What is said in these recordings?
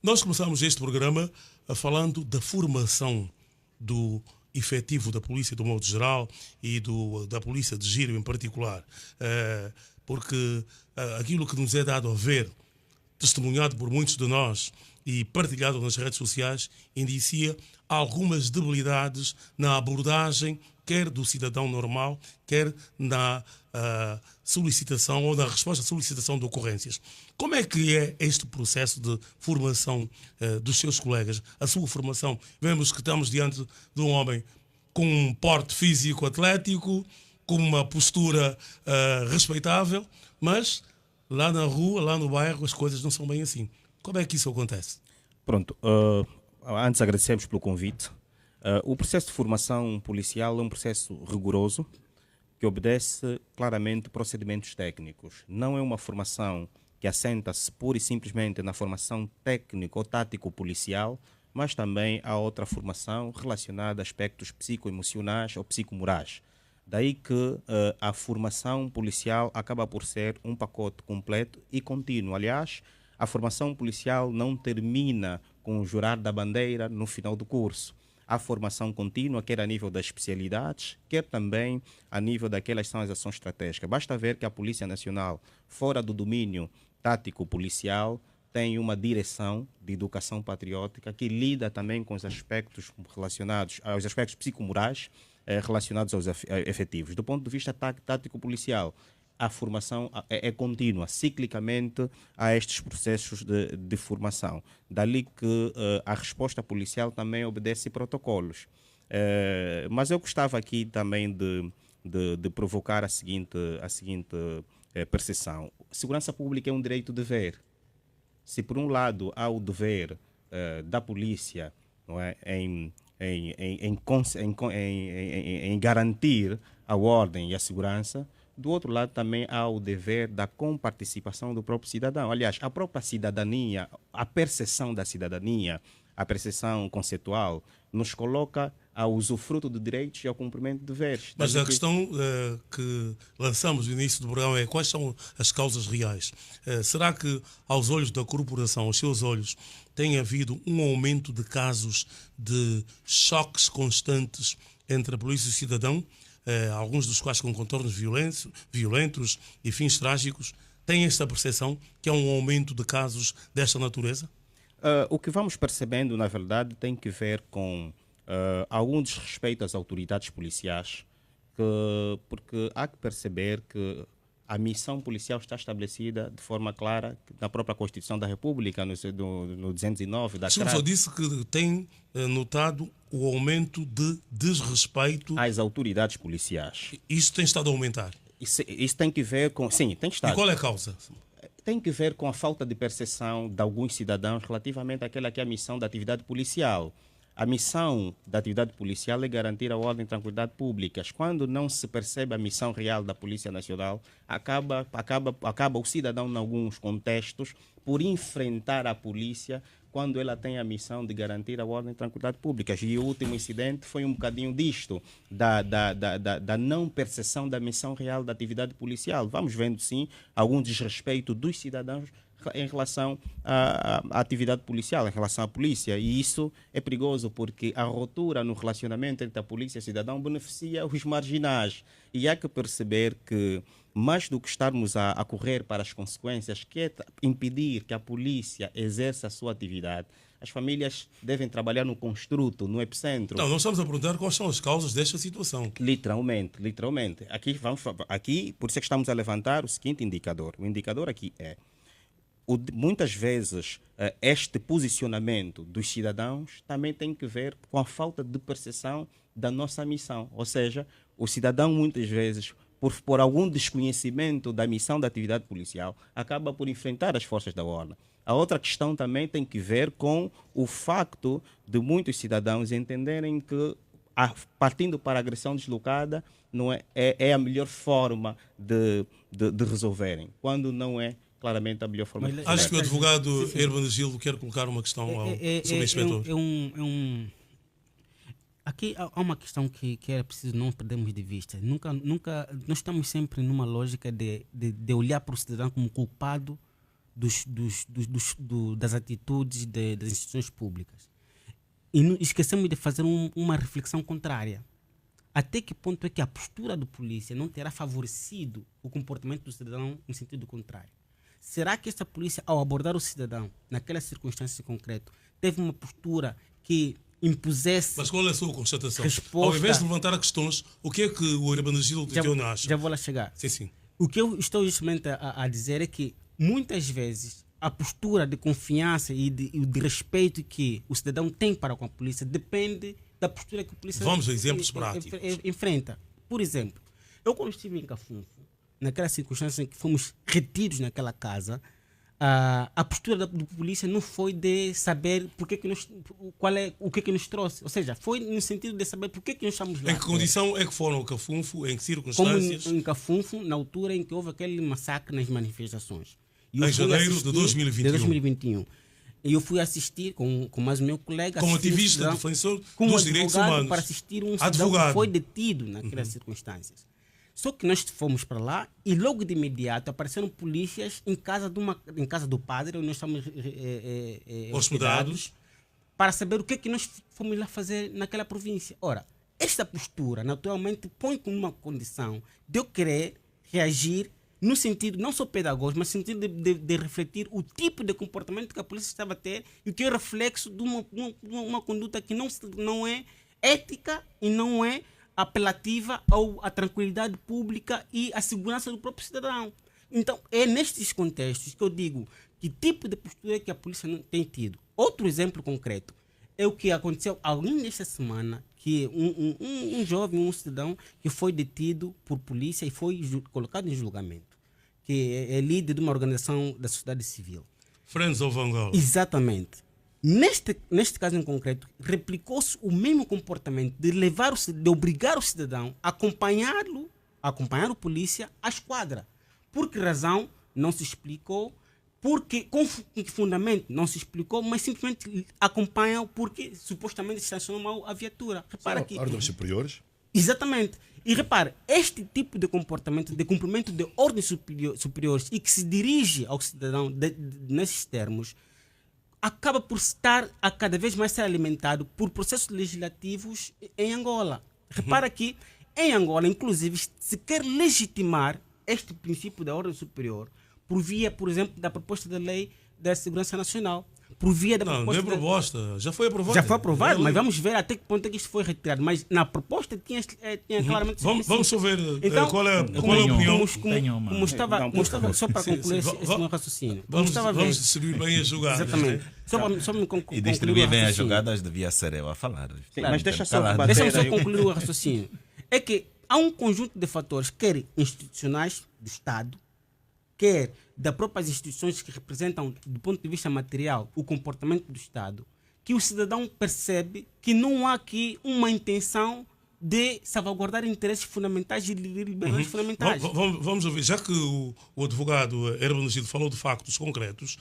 Nós começamos este programa falando da formação do efetivo da polícia do modo geral e da polícia de giro em particular, porque aquilo que nos é dado a ver, testemunhado por muitos de nós e partilhado nas redes sociais, indicia algumas debilidades na abordagem, quer do cidadão normal, quer na solicitação ou na resposta à solicitação de ocorrências. Como é que é este processo de formação dos seus colegas? A sua formação, vemos que estamos diante de um homem com um porte físico atlético, com uma postura respeitável, mas lá na rua, lá no bairro, as coisas não são bem assim. Como é que isso acontece? Pronto, antes agradecemos pelo convite. O processo de formação policial é um processo rigoroso que obedece claramente procedimentos técnicos. Não é uma formação que assenta-se pura e simplesmente na formação técnico ou tático policial, mas também há outra formação relacionada a aspectos psicoemocionais ou psicomorais. Daí que a formação policial acaba por ser um pacote completo e contínuo. Aliás, a formação policial não termina com o jurar da bandeira no final do curso. Há formação contínua, quer a nível das especialidades, quer também a nível daquelas são as ações estratégicas. Basta ver que a Polícia Nacional, fora do domínio tático policial, tem uma direção de educação patriótica que lida também com os aspectos relacionados aos aspectos psicomorais relacionados aos efetivos. Do ponto de vista tático policial, a formação é contínua, ciclicamente há estes processos de formação. Dali que a resposta policial também obedece protocolos. Mas eu gostava aqui também de provocar a seguinte percepção. Segurança pública é um direito-dever. Se por um lado há o dever da polícia, não é, em garantir a ordem e a segurança, do outro lado também há o dever da comparticipação do próprio cidadão. Aliás, a própria cidadania, a percepção da cidadania, a percepção conceitual, nos coloca ao usufruto de direitos e ao cumprimento de deveres. Mas a questão que lançamos no início do programa é quais são as causas reais. Será que, aos olhos da corporação, aos seus olhos, tem havido um aumento de casos de choques constantes entre a polícia e o cidadão, alguns dos quais com contornos violentos e fins trágicos? Tem esta percepção que há um aumento de casos desta natureza? O que vamos percebendo, na verdade, tem que ver com algum desrespeito às autoridades policiais, porque há que perceber que a missão policial está estabelecida de forma clara na própria Constituição da República, no 209 da O senhor só disse que tem notado o aumento de desrespeito às autoridades policiais. Isso tem estado a aumentar? Isso tem que ver com... Sim, tem estado. E qual é a causa? Tem que ver com a falta de percepção de alguns cidadãos relativamente àquela que é a missão da atividade policial. A missão da atividade policial é garantir a ordem e tranquilidade públicas. Quando não se percebe a missão real da Polícia Nacional, acaba o cidadão, em alguns contextos, por enfrentar a polícia quando ela tem a missão de garantir a ordem e tranquilidade públicas. E o último incidente foi um bocadinho disto, da não percepção da missão real da atividade policial. Vamos vendo, sim, algum desrespeito dos cidadãos em relação à atividade policial, em relação à polícia. E isso é perigoso porque a ruptura no relacionamento entre a polícia e o cidadão beneficia os marginais. E há que perceber que, mais do que estarmos a correr para as consequências, que é impedir que a polícia exerça a sua atividade, as famílias devem trabalhar no construto, no epicentro. Não, nós estamos a perguntar quais são as causas desta situação. Literalmente. Aqui, por isso é que estamos a levantar o seguinte indicador. O indicador aqui é muitas vezes este posicionamento dos cidadãos também tem que ver com a falta de percepção da nossa missão. Ou seja, o cidadão muitas vezes, por algum desconhecimento da missão da atividade policial, acaba por enfrentar as forças da ordem. A outra questão também tem que ver com o facto de muitos cidadãos entenderem que, partindo para a agressão deslocada, não é a melhor forma de resolverem, quando não é claramente a melhor forma. Acho que o advogado Hermano Gil quer colocar uma questão ao subinspetor. Aqui há uma questão que é preciso não perdermos de vista. Nós estamos sempre numa lógica de olhar para o cidadão como culpado das atitudes das instituições públicas. E esquecemos de fazer uma reflexão contrária. Até que ponto é que a postura do polícia não terá favorecido o comportamento do cidadão no sentido contrário? Será que essa polícia, ao abordar o cidadão naquela circunstância concreta, teve uma postura que impusesse... Mas qual é a sua constatação? Resposta... Ao invés de levantar questões, o que é que o Hermenegildo Tidione acha? Já vou lá chegar. Sim, sim. O que eu estou justamente a dizer é que, muitas vezes, a postura de confiança e de respeito que o cidadão tem para com a polícia depende da postura que a polícia Vamos a exemplos práticos. Enfrenta. Por exemplo, eu quando estive em Cafunfo, naquela circunstância em que fomos retidos naquela casa, a postura do polícia não foi de saber o que nos trouxe. Ou seja, foi no sentido de saber por que nós estamos lá. Em que condição é que foram ao Cafunfo? Em que Como circunstâncias? em Cafunfo, na altura em que houve aquele massacre nas manifestações. Em janeiro de 2021. E eu fui assistir com mais o meu colega. Como ativista, defensor como dos direitos advogado humanos. para assistir um cidadão que foi detido naquelas circunstâncias. Só que nós fomos para lá e logo de imediato apareceram polícias em casa do padre, onde nós estamos hospedados, para saber o que é que nós fomos lá fazer naquela província. Ora, esta postura naturalmente põe como uma condição de eu querer reagir no sentido não só pedagógico, mas no sentido de refletir o tipo de comportamento que a polícia estava a ter e que é reflexo de uma conduta que não é ética e não é apelativa à tranquilidade pública e à segurança do próprio cidadão. Então, é nestes contextos que eu digo que tipo de postura que a polícia não tem tido. Outro exemplo concreto é o que aconteceu ainda nesta semana, que um jovem, um cidadão, que foi detido por polícia e foi colocado em julgamento, que é líder de uma organização da sociedade civil. Friends of Angola. Exatamente. Neste caso em concreto, replicou-se o mesmo comportamento de obrigar o cidadão a acompanhar o polícia à esquadra. Por que razão? Não se explicou. Porque, com que fundamento? Não se explicou, mas simplesmente acompanham porque supostamente estacionam mal a viatura. Repara aqui. Ordens superiores? Exatamente. E repare, este tipo de comportamento, de cumprimento de ordens superiores e que se dirige ao cidadão nesses termos, acaba por estar a cada vez mais ser alimentado por processos legislativos em Angola. Repara que em Angola, inclusive, se quer legitimar este princípio da ordem superior por via, por exemplo, da proposta da lei da segurança nacional. Por via da não é proposta. Já foi aprovado. Já foi aprovado, mas vamos ver até que ponto é que isto foi retirado. Mas na proposta tinha claramente... Vamos só ver então, qual é a opinião. Como estava só para concluir esse meu raciocínio. Vamos distribuir bem as jogadas. Exatamente. Né? Só me e distribuir bem as jogadas devia ser eu a falar. Claro, mas deixa-me só concluir o raciocínio. É que há um conjunto de fatores, quer institucionais do Estado, quer das próprias instituições que representam, do ponto de vista material, o comportamento do Estado, que o cidadão percebe que não há aqui uma intenção de salvaguardar interesses fundamentais e liberdades fundamentais. Vamos ouvir, já que o advogado Hermenegildo falou de factos concretos,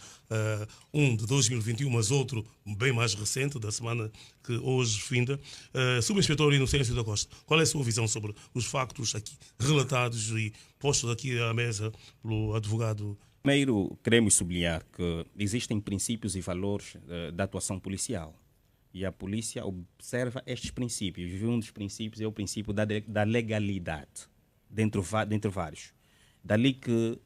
um de 2021, mas outro bem mais recente, da semana que hoje finda, Subinspetor Inocêncio da Costa, qual é a sua visão sobre os factos aqui relatados e postos aqui à mesa pelo advogado? Primeiro, queremos sublinhar que existem princípios e valores da atuação policial. E a polícia observa estes princípios. E um dos princípios é o princípio da legalidade, dentre vários. Dali que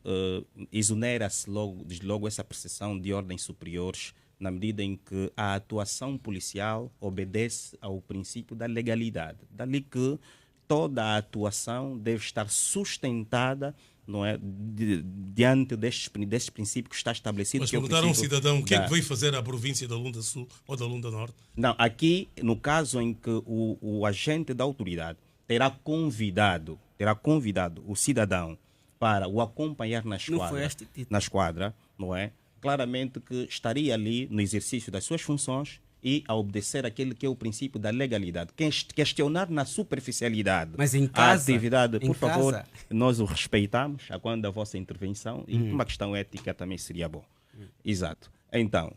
exonera-se logo essa percepção de ordens superiores, na medida em que a atuação policial obedece ao princípio da legalidade. Dali que toda a atuação deve estar sustentada, não é, diante destes princípios que está estabelecido. Mas perguntaram a um cidadão o que é que veio fazer à província da Lunda Sul ou da Lunda Norte? Não, aqui, no caso em que o agente da autoridade terá convidado o cidadão para o acompanhar na esquadra, não é? Claramente que estaria ali no exercício das suas funções e a obedecer aquele que é o princípio da legalidade. Questionar na superficialidade mas em casa, a atividade, por favor, casa, nós o respeitamos a quando a vossa intervenção e uma questão ética também seria bom. Exato. Então,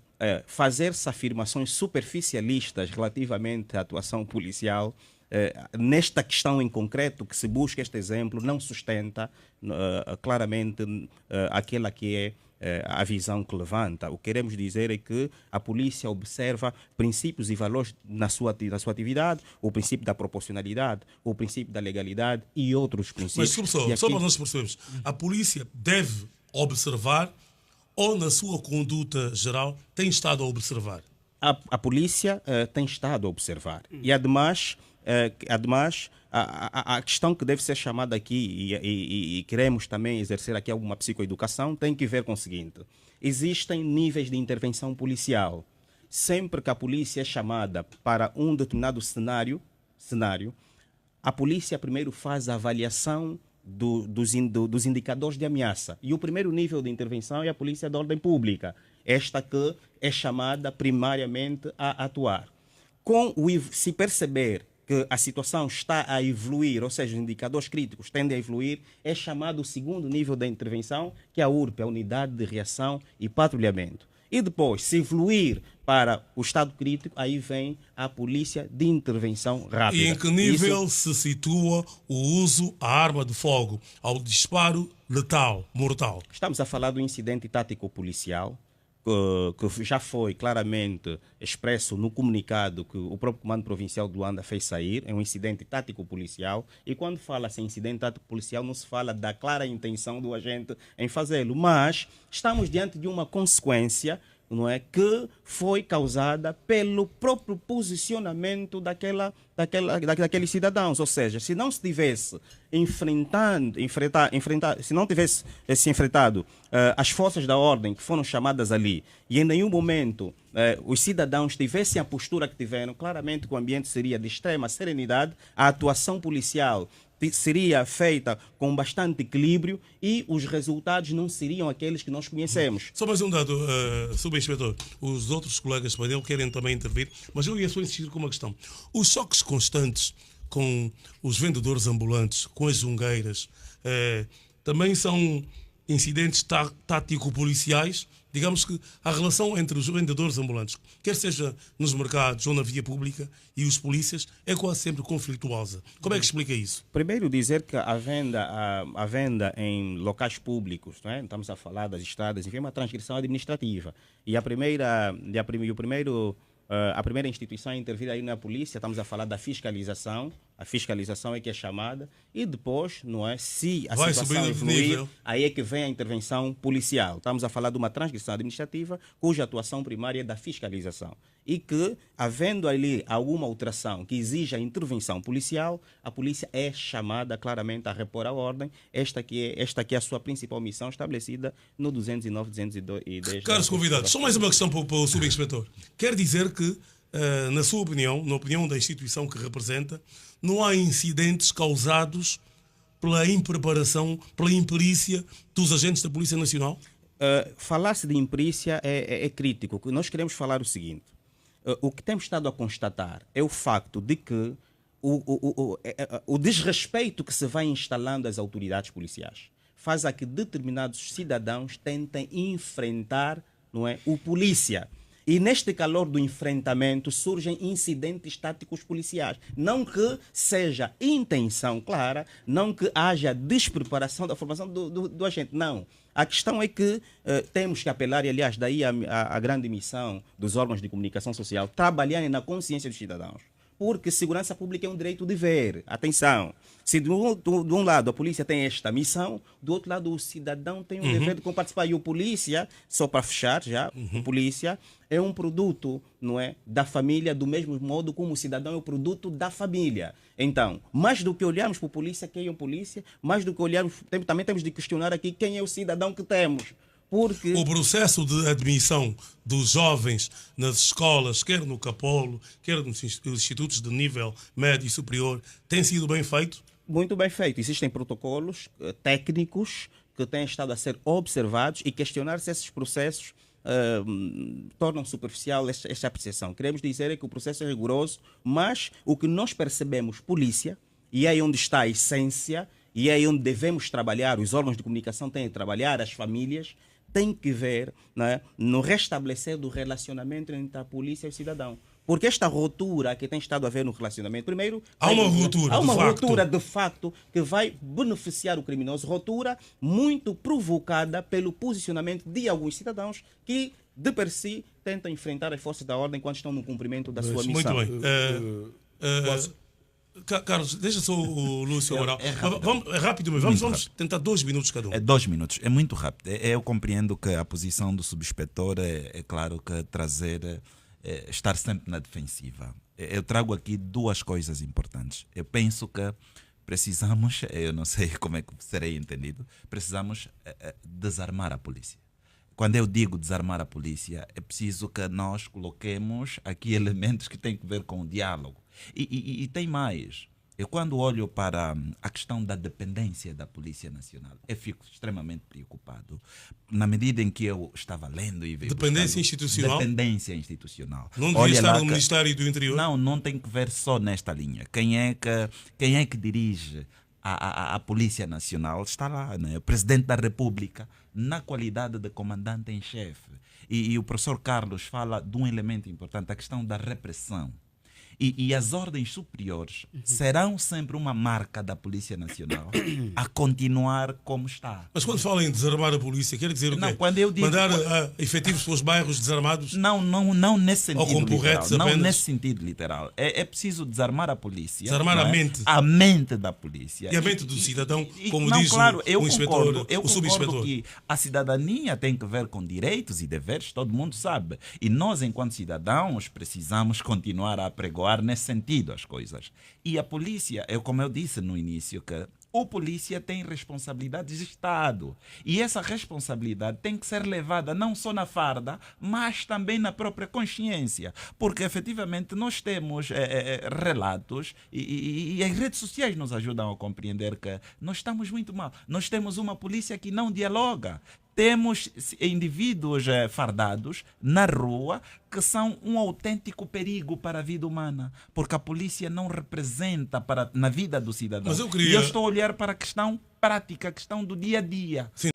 fazer-se afirmações superficialistas relativamente à atuação policial, nesta questão em concreto que se busca este exemplo, não sustenta claramente aquela que é a visão que levanta. O que queremos dizer é que a polícia observa princípios e valores na sua atividade, o princípio da proporcionalidade, o princípio da legalidade e outros princípios. Mas, só para nós percebermos, a polícia deve observar ou, na sua conduta geral, tem estado a observar? A polícia tem estado a observar. E, ademais, a questão que deve ser chamada aqui, e queremos também exercer aqui alguma psicoeducação, tem que ver com o seguinte: existem níveis de intervenção policial. Sempre que a polícia é chamada para um determinado cenário, a polícia primeiro faz a avaliação dos indicadores de ameaça. E o primeiro nível de intervenção é a polícia de ordem pública, esta que é chamada primariamente a atuar. Se perceber que a situação está a evoluir, ou seja, os indicadores críticos tendem a evoluir, é chamado o segundo nível da intervenção, que é a URP, a Unidade de Reação e Patrulhamento. E depois, se evoluir para o estado crítico, aí vem a polícia de intervenção rápida. E em que nível se situa o uso à arma de fogo, ao disparo letal, mortal? Estamos a falar do incidente tático policial, que já foi claramente expresso no comunicado que o próprio Comando Provincial de Luanda fez sair. É um incidente tático policial, e quando fala-se em incidente tático policial não se fala da clara intenção do agente em fazê-lo, mas estamos diante de uma consequência, não é, que foi causada pelo próprio posicionamento daqueles cidadãos. Ou seja, se não se tivesse se não tivesse se enfrentado as forças da ordem que foram chamadas ali, e em nenhum momento os cidadãos tivessem a postura que tiveram, claramente que o ambiente seria de extrema serenidade, a atuação policial seria feita com bastante equilíbrio e os resultados não seriam aqueles que nós conhecemos. Só mais um dado, subinspetor. Os outros colegas para ele querem também intervir, mas eu ia só insistir com uma questão. Os choques constantes com os vendedores ambulantes, com as jungueiras, também são incidentes tático-policiais. Digamos que a relação entre os vendedores ambulantes, quer seja nos mercados ou na via pública, e os polícias, é quase sempre conflituosa. Como é que explica isso? Primeiro, dizer que a venda em locais públicos, não é? Estamos a falar das estradas, enfim, é uma transgressão administrativa. E a primeira instituição a intervir aí na polícia, estamos a falar da fiscalização. A fiscalização é que é chamada, e depois, não é, se a situação evoluir, aí é que vem a intervenção policial. Estamos a falar de uma transgressão administrativa cuja atuação primária é da fiscalização. E que, havendo ali alguma alteração que exija intervenção policial, a polícia é chamada claramente a repor a ordem. Esta que é a sua principal missão, estabelecida no 209, 210. Caros convidados, só mais uma questão para o subinspetor. Quer dizer que, na sua opinião, na opinião da instituição que representa, não há incidentes causados pela impreparação, pela imperícia dos agentes da Polícia Nacional? Falar-se de imperícia é crítico. Nós queremos falar o seguinte: o que temos estado a constatar é o facto de que o desrespeito que se vai instalando às autoridades policiais faz a que determinados cidadãos tentem enfrentar, não é, o polícia. E neste calor do enfrentamento surgem incidentes táticos policiais. Não que seja intenção clara, não que haja despreparação da formação do agente, não. A questão é que temos que apelar, e aliás, daí a grande missão dos órgãos de comunicação social, trabalharem na consciência dos cidadãos. Porque segurança pública é um direito de ver. Atenção, se de um lado a polícia tem esta missão, do outro lado o cidadão tem o dever de participar. E o polícia, só para fechar já, o polícia é um produto, não é, da família, do mesmo modo como o cidadão é o produto da família. Então, mais do que olharmos para o polícia, quem é o polícia, mais do que olharmos, também temos de questionar aqui quem é o cidadão que temos. Porque o processo de admissão dos jovens nas escolas, quer no Capolo, quer nos institutos de nível médio e superior, tem sido bem feito? Muito bem feito. Existem protocolos técnicos que têm estado a ser observados, e questionar se esses processos tornam superficial esta apreciação. Queremos dizer que o processo é rigoroso, mas o que nós percebemos, polícia, e é aí onde está a essência, e é aí onde devemos trabalhar, os órgãos de comunicação têm que trabalhar, as famílias, tem que ver, né, no restabelecer do relacionamento entre a polícia e o cidadão. Porque esta ruptura que tem estado a haver no relacionamento, primeiro... Há uma ruptura, há uma de facto. ruptura de facto que vai beneficiar o criminoso. Ruptura muito provocada pelo posicionamento de alguns cidadãos que, de per si, tentam enfrentar as forças da ordem quando estão no cumprimento da sua missão. Muito bem. Carlos, deixa só o Lúcio Moral. É rápido, mas vamos tentar 2 minutos cada um. É 2 minutos, é muito rápido. Eu compreendo que a posição do subinspetor é claro que estar sempre na defensiva. Eu trago aqui 2 coisas importantes. Eu penso que precisamos, eu não sei como é que serei entendido, precisamos desarmar a polícia. Quando eu digo desarmar a polícia, é preciso que nós coloquemos aqui elementos que têm a ver com o diálogo. E tem mais. Eu, quando olho para a questão da dependência da Polícia Nacional, eu fico extremamente preocupado. Na medida em que eu estava lendo e veio Dependência institucional? Dependência institucional. Não devia estar no Ministério do Interior? Não tem que ver só nesta linha. Quem é que dirige a Polícia Nacional? Está lá, né? O Presidente da República, na qualidade de comandante em chefe. E o professor Carlos fala de um elemento importante, a questão da repressão. E as ordens superiores serão sempre uma marca da Polícia Nacional a continuar como está. Mas quando falam em desarmar a polícia, quer dizer o quê? Não, quando eu digo, mandar efetivos pelos bairros desarmados? Não nesse sentido ou com porretes literal. apenas? Não nesse sentido literal. É preciso desarmar a polícia. Desarmar a mente. A mente da polícia. E a mente do cidadão, como não, diz claro, o inspetor, eu o subinspetor. concordo que a cidadania tem que ver com direitos e deveres, todo mundo sabe. E nós, enquanto cidadãos, precisamos continuar a apregoar nesse sentido as coisas. E a polícia, como eu disse no início, que o polícia tem responsabilidades de Estado. E essa responsabilidade tem que ser levada não só na farda, mas também na própria consciência. Porque, efetivamente, nós temos relatos e as redes sociais nos ajudam a compreender que nós estamos muito mal. Nós temos uma polícia que não dialoga. Temos indivíduos fardados na rua que são um autêntico perigo para a vida humana, porque a polícia não representa na vida do cidadão. Mas E eu estou a olhar para a questão prática, a questão do dia a dia. Sim.